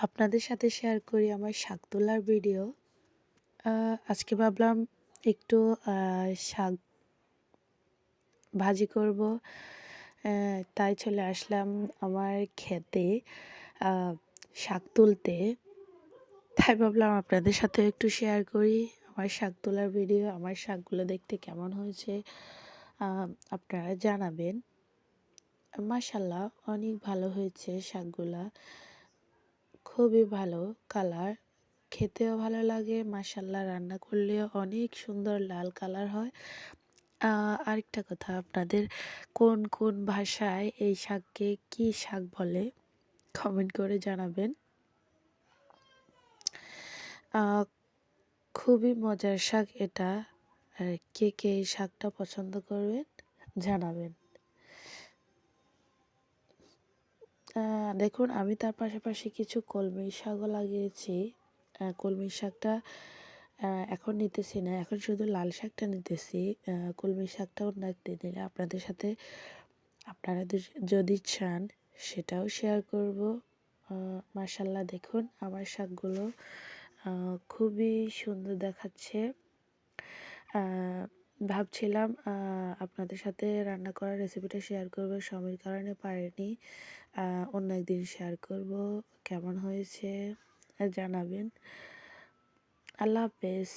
আপনাদের সাথে শেয়ার করি আমার শাক তোলার ভিডিও। আজকে ভাবলাম একটু শাক ভাজি করব। তাই চলে আসলাম আমার ক্ষেতে আ শাক তুলতে। তাই ভাবলাম আপনাদের সাথেও একটু শেয়ার করি আমার শাক তোলার ভিডিও। আমার শাকগুলো দেখতে কেমন হয়েছে আ আপনারা জানাবেন। মাশাআল্লাহ অনেক ভালো হয়েছে শাকগুলা। খুবই ভালো কালার। খেতেও ভালো লাগে, মাশাআল্লাহ রান্না করলেও অনেক সুন্দর লাল কালার হয়। আরেকটা কথা, আপনাদের কোন কোন ভাষায় এই শাককে কি শাক বলে কমেন্ট করে জানাবেন। আ খুবই মজার শাক এটা। কে কে এই শাকটা পছন্দ করবেন জানাবেন। দেখুন আমি তার পাশাপাশি কিছু কলমি শাকও লাগিয়েছি। কলমি শাকটা এখন নিতেছি না, এখন শুধু লাল শাকটা নিতেছি। কলমি শাকটা অন্য একদিন নিলে আপনাদের সাথে আপনারা যদি চান সেটাও শেয়ার করব। মাশাআল্লাহ দেখুন আমার শাকগুলো খুবই সুন্দর দেখাচ্ছে। ভাবছিলাম আপনাদের সাথে রান্না করার রেসিপিটা শেয়ার করব, সময়ের কারণে পারিনি। অন্য একদিন শেয়ার করব। কেমন হয়েছে জানাবেন। আল্লাহ হাফেজ।